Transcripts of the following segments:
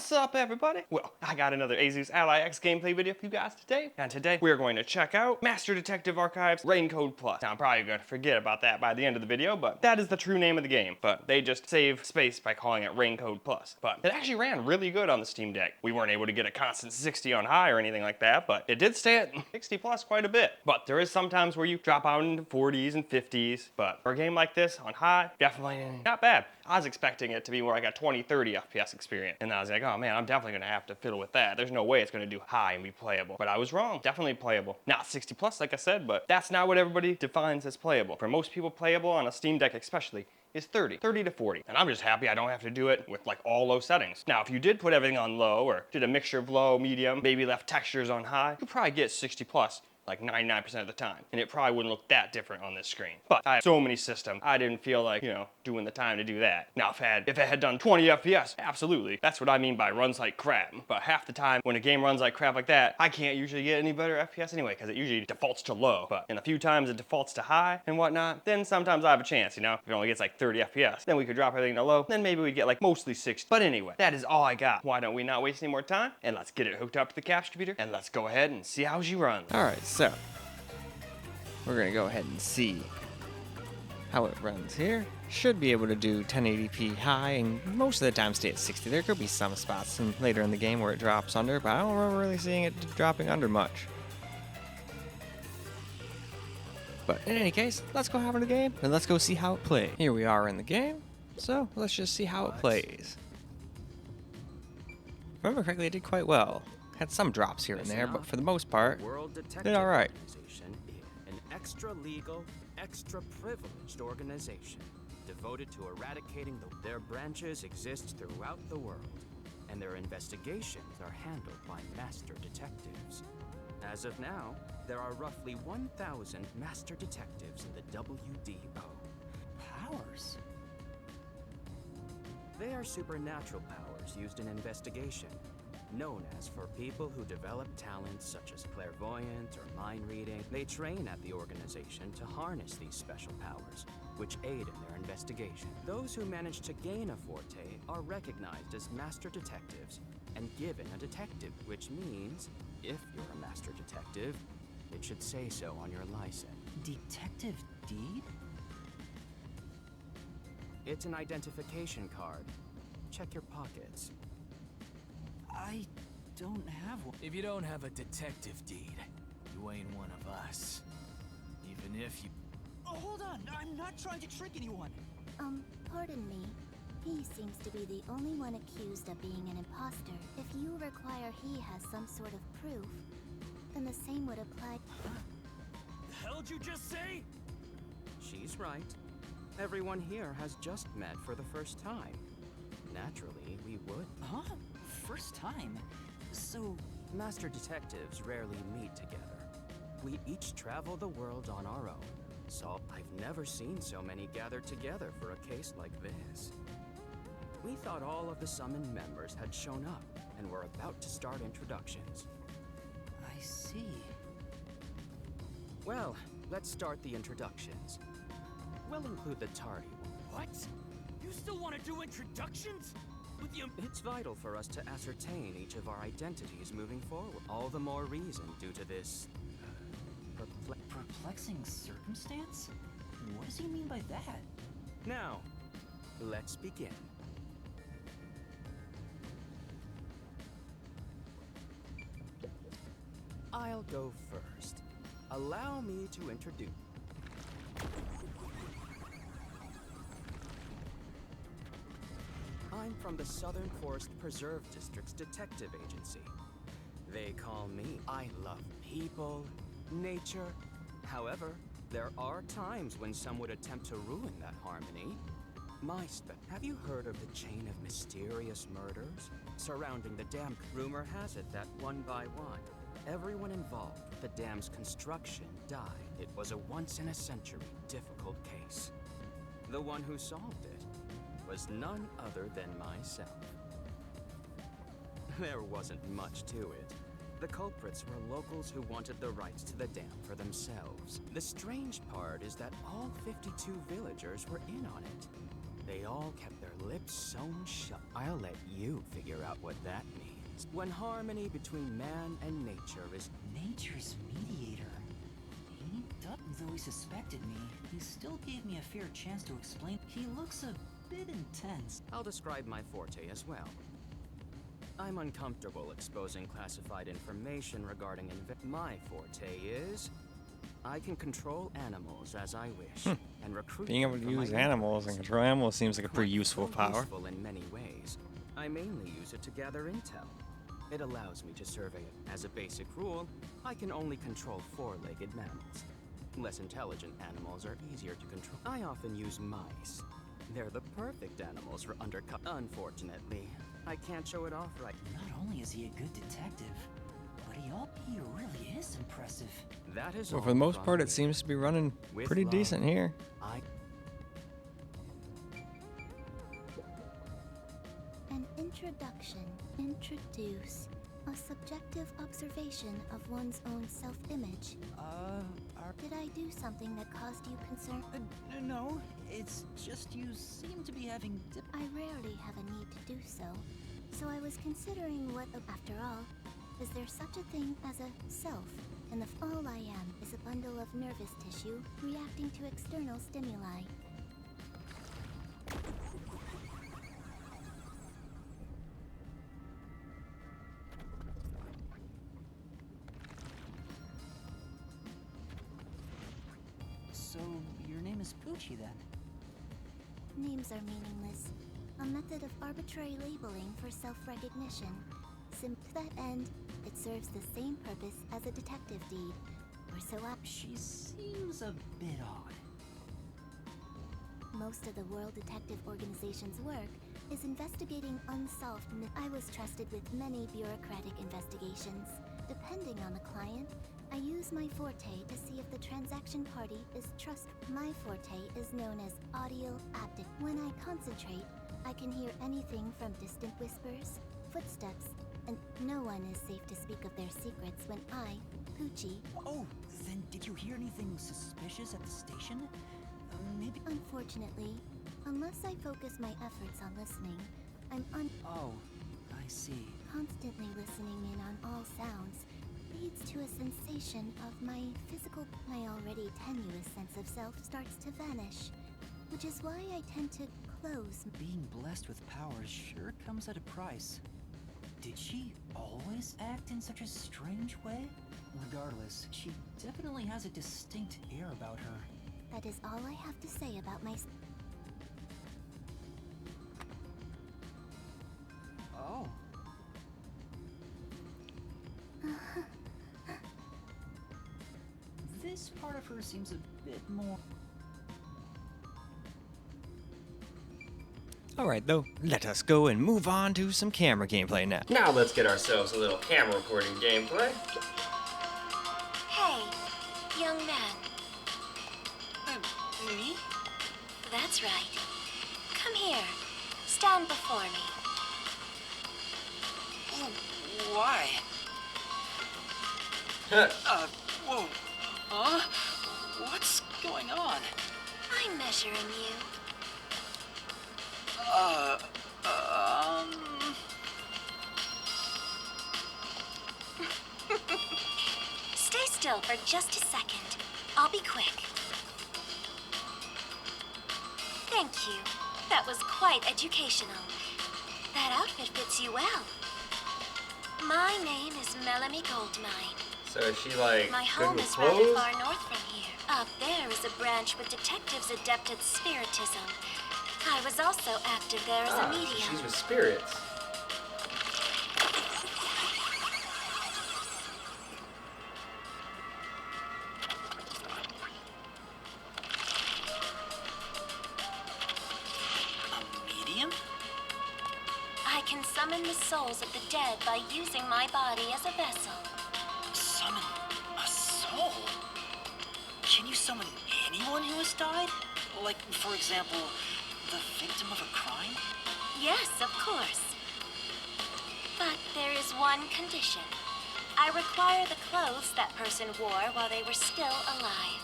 What's up, everybody? Well, I got another Asus Ally X gameplay video for you guys today, and today we're going to check out Master Detective Archive's Raincode Plus. Now, I'm probably going to forget about that by the end of the video, but that is the true name of the game. But they just save space by calling it Raincode Plus. But it actually ran really good on the Steam Deck. We weren't able to get a constant 60 on high or anything like that, but it did stay at 60 plus quite a bit. But there is sometimes where you drop out into 40s and 50s, but for a game like this on high, definitely not bad. I was expecting it to be more like a 20, 30 FPS experience, and I was like, oh man, I'm definitely gonna have to fiddle with that. There's no way it's gonna do high and be playable. But I was wrong, definitely playable. Not 60 plus, like I said, but that's not what everybody defines as playable. For most people, playable on a Steam Deck especially is 30 to 40. And I'm just happy I don't have to do it with like all low settings. Now, if you did put everything on low or did a mixture of low, medium, maybe left textures on high, you'd probably get 60 plus like 99% of the time. And it probably wouldn't look that different on this screen. But I have so many systems, I didn't feel like, doing the time to do that. Now, if it had done 20 FPS, absolutely. That's what I mean by runs like crap. But half the time, when a game runs like crap like that, I can't usually get any better FPS anyway, because it usually defaults to low. But in a few times it defaults to high and whatnot, then sometimes I have a chance, If it only gets like 30 FPS, then we could drop everything to low, then maybe we'd get like mostly 60. But anyway, that is all I got. Why don't we not waste any more time? And let's get it hooked up to the capture computer, and let's go ahead and see how she runs. Alright, so we're gonna go ahead and see how it runs here. Should be able to do 1080p high and most of the time stay at 60. There could be some spots later in the game where it drops under, but I don't remember really seeing it dropping under much. But in any case, let's go have the game and let's go see how it plays. Here we are in the game, so let's just see how it plays. If I remember correctly, it did quite well. Had some drops here and there, but for the most part, did alright. An extra-legal, extra-privileged organization devoted to eradicating their branches exist throughout the world, and their investigations are handled by master detectives. As of now, there are roughly 1,000 master detectives in the WDO. Powers? They are supernatural powers used in investigation, known as for people who develop talents such as clairvoyant or mind reading. They train at the organization to harness these special powers, which aid in their investigation. Those who manage to gain a forte are recognized as master detectives and given a detective, which means if you're a master detective, it should say so on your license. Detective Deed? It's an identification card. Check your pockets. I don't have one. If you don't have a detective deed, you ain't one of us. Even if you... Oh, hold on! I'm not trying to trick anyone! Pardon me. He seems to be the only one accused of being an imposter. If you require he has some sort of proof, then the same would apply. The hell'd you just say? She's right. Everyone here has just met for the first time. Naturally, we would. Huh? First time? So... Master detectives rarely meet together. We each travel the world on our own. So I've never seen so many gathered together for a case like this. We thought all of the summoned members had shown up and were about to start introductions. I see. Well, let's start the introductions. We'll include the tardy one. What? You still want to do introductions? With you? It's vital for us to ascertain each of our identities moving forward. All the more reason due to this... Perplexing circumstance? What does he mean by that? Now, let's begin. I'll go first. Allow me to introduce... I'm from the Southern Forest Preserve District's detective agency. They call me. I love people, nature. However, there are times when some would attempt to ruin that harmony. Have you heard of the chain of mysterious murders surrounding the dam? Rumor has it that one by one, everyone involved with the dam's construction died. It was a once-in-a-century difficult case. The one who solved it was none other than myself. There wasn't much to it. The culprits were locals who wanted the rights to the dam for themselves. The strange part is that all 52 villagers were in on it. They all kept their lips sewn shut. I'll let you figure out what that means. When harmony between man and nature is Nature's mediator. Though he suspected me, he still gave me a fair chance to explain. He looks a bit intense. I'll describe my forte as well. I'm uncomfortable exposing classified information regarding my forte is I can control animals as I wish and recruit Being able them to for my use animals and enterprise. control animals seems like a pretty Quite useful power. Useful in many ways. I mainly use it to gather intel. It allows me to survey it. As a basic rule, I can only control four-legged mammals. Less intelligent animals are easier to control. I often use mice. They're the perfect animals for undercut. Unfortunately, I can't show it off right. Not only is he a good detective, but he really is impressive. That is Well, all for the most from part, me. it seems to be running With pretty love, decent here. I An introduction. Introduce. A subjective observation of one's own self-image. Did I do something that caused you concern? No, it's just you seem to be having I rarely have a need to do so. So I was considering what, after all, is there such a thing as a self? And all I am is a bundle of nervous tissue reacting to external stimuli. So, your name is Poochie then? Names are meaningless. A method of arbitrary labeling for self-recognition. To that end, it serves the same purpose as a detective deed. Or so She seems a bit odd. Most of the World Detective Organization's work is investigating unsolved I was trusted with many bureaucratic investigations. Depending on the client, I use my forte to see if the transaction party is My forte is known as audio aptic. When I concentrate, I can hear anything from distant whispers, footsteps, and no one is safe to speak of their secrets when I, Poochie. Oh, then did you hear anything suspicious at the station? Maybe. Unfortunately, unless I focus my efforts on listening, I'm Oh, I see. constantly listening in on all sounds leads to a sensation of my already tenuous sense of self starts to vanish, which is why I tend to close. Being blessed with powers sure comes at a price. Did she always act in such a strange way? Regardless, she definitely has a distinct air about her. That is all I have to say about my. Oh. This part of her seems a bit more. Alright though, let us go and move on to some camera gameplay now. Now let's get ourselves a little camera recording gameplay. Hey, young man. Me? That's right. Come here. Stand before me. Why? Whoa. Huh? What's going on? I'm measuring you. Stay still for just a second. I'll be quick. Thank you. That was quite educational. That outfit fits you well. My name is Melanie Goldmine. So is she like My good home with is rather clothes? far north from here. Up there is a branch with detectives adept at spiritism. I was also active there as a So medium. she's with spirits. A medium? I can summon the souls of the dead by using my body as a vessel. Summon a soul? Can you summon anyone who has died? Like, for example, the victim of a crime? Yes, of course. But there is one condition. I require the clothes that person wore while they were still alive.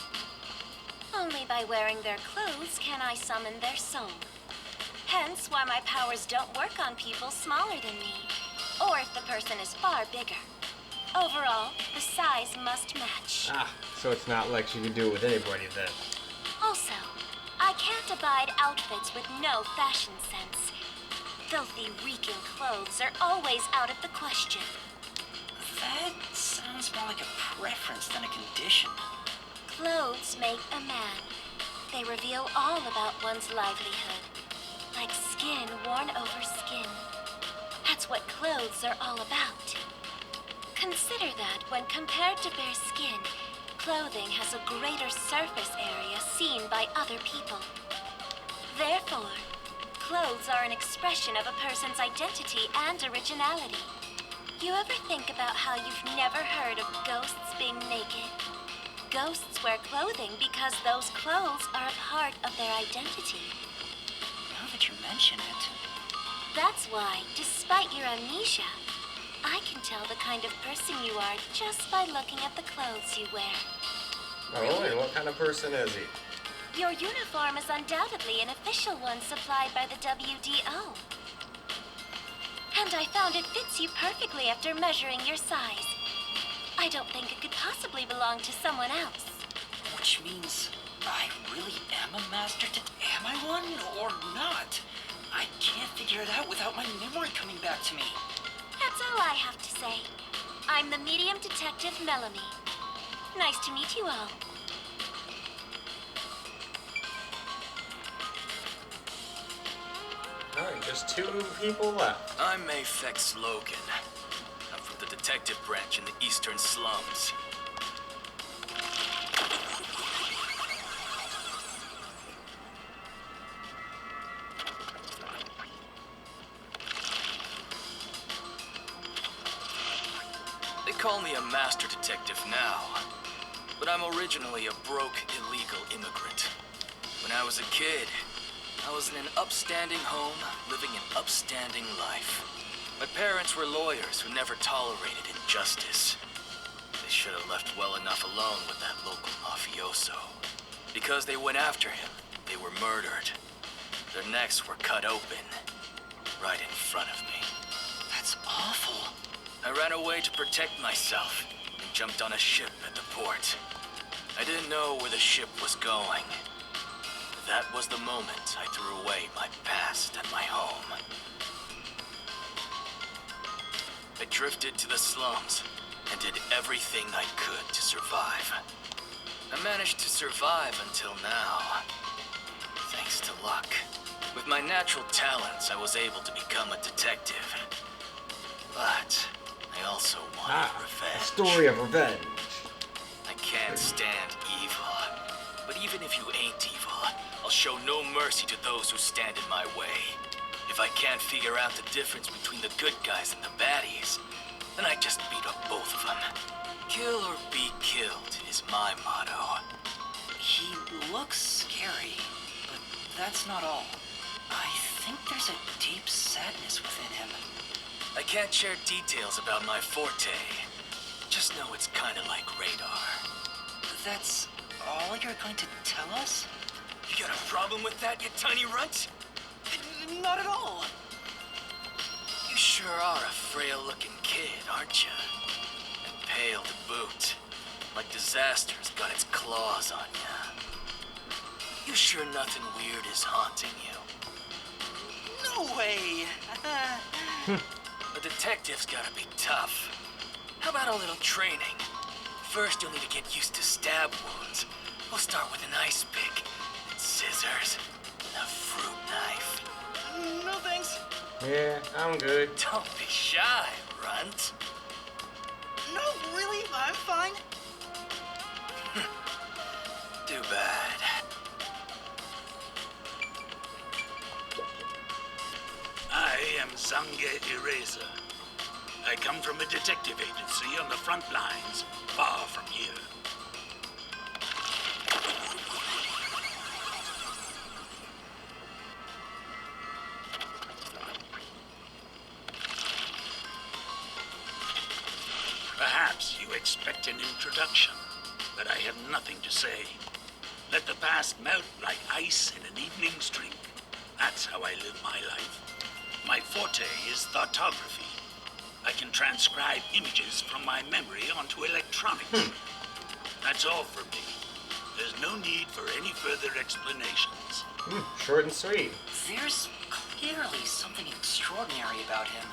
Only by wearing their clothes can I summon their soul. Hence why my powers don't work on people smaller than me, or if the person is far bigger. Overall, the size must match. Ah, so it's not like she can do it with anybody then. Also, I can't abide outfits with no fashion sense. Filthy, reeking clothes are always out of the question. That sounds more like a preference than a condition. Clothes make a man. They reveal all about one's livelihood. Like skin worn over skin. That's what clothes are all about. Consider that when compared to bare skin, clothing has a greater surface area seen by other people. Therefore, clothes are an expression of a person's identity and originality. You ever think about how you've never heard of ghosts being naked? Ghosts wear clothing because those clothes are a part of their identity. Now that you mention it. That's why, despite your amnesia, I can tell the kind of person you are just by looking at the clothes you wear. Oh, and what kind of person is he? Your uniform is undoubtedly an official one supplied by the WDO. And I found it fits you perfectly after measuring your size. I don't think it could possibly belong to someone else. Which means I really am a master am I one or not? I can't figure it out without my memory coming back to me. That's all I have to say. I'm the medium detective Melanie. Nice to meet you all. Alright, just 2 people left. I'm Mayfex Logan. I'm from the detective branch in the eastern slums. They call me a master detective now, but I'm originally a broke, illegal immigrant. When I was a kid, I was in an upstanding home, living an upstanding life. My parents were lawyers who never tolerated injustice. They should have left well enough alone with that local mafioso. Because they went after him, they were murdered. Their necks were cut open, right in front of me. That's awful. I ran away to protect myself and jumped on a ship at the port. I didn't know where the ship was going. That was the moment I threw away my past and my home. I drifted to the slums and did everything I could to survive. I managed to survive until now, thanks to luck. With my natural talents, I was able to become a detective. But I also wanted revenge. A story of revenge. I can't stand evil. But even if you ain't evil, I'll show no mercy to those who stand in my way. If I can't figure out the difference between the good guys and the baddies, then I just beat up both of them. Kill or be killed is my motto. He looks scary, but that's not all. I think there's a deep sadness within him. I can't share details about my forte. Just know it's kinda like radar. That's all you're going to tell us? You got a problem with that, you tiny runt? Not at all. You sure are a frail-looking kid, aren't you? And pale to boot. Like disaster's got its claws on you. You sure nothing weird is haunting you? No way! A detective's gotta be tough. How about a little training? First, you'll need to get used to stab wounds. We'll start with an ice pick, and scissors, and a fruit knife. No thanks. Yeah, I'm good. Don't be shy, runt. No, really, I'm fine. Too bad. I am Zange Eraser. I come from a detective agency on the front lines, far from here. Perhaps you expect an introduction, but I have nothing to say. Let the past melt like ice in an evening's drink. That's how I live my life. My forte is thoughtography. I can transcribe images from my memory onto electronics. That's all for me. There's no need for any further explanations. Short and sweet. There's clearly something extraordinary about him.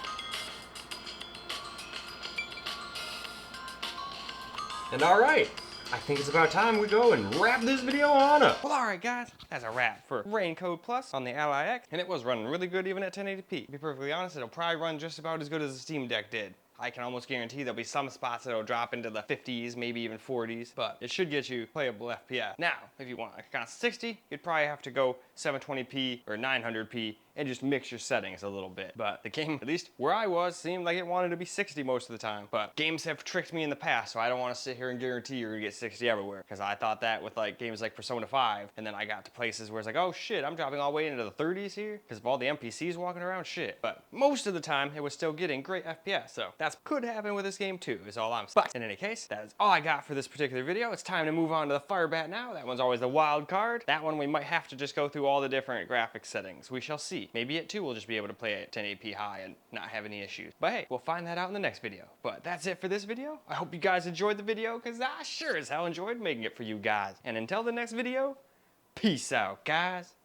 And alright, I think it's about time we go and wrap this video on up. Well, alright guys, that's a wrap for Raincode Plus on the Ally X, and it was running really good even at 1080p. To be perfectly honest, it'll probably run just about as good as the Steam Deck did. I can almost guarantee there'll be some spots that'll drop into the 50s, maybe even 40s, but it should get you playable FPS. Now, if you want like kind of 60, you'd probably have to go 720p or 900p and just mix your settings a little bit. But the game, at least where I was, seemed like it wanted to be 60 most of the time. But games have tricked me in the past, so I don't want to sit here and guarantee you're gonna get 60 everywhere. Because I thought that with like games like Persona 5, and then I got to places where it's like, oh shit, I'm dropping all the way into the 30s here because of all the NPCs walking around, shit. But most of the time, it was still getting great FPS, so that's could happen with this game too, is all I'm saying. But in any case, that is all I got for this particular video. It's time to move on to the Firebat now. That one's always the wild card. That one we might have to just go through all the different graphics settings. We shall see. Maybe it too will just be able to play at 1080p high and not have any issues. But hey, we'll find that out in the next video. But that's it for this video. I hope you guys enjoyed the video, because I sure as hell enjoyed making it for you guys. And until the next video, peace out, guys.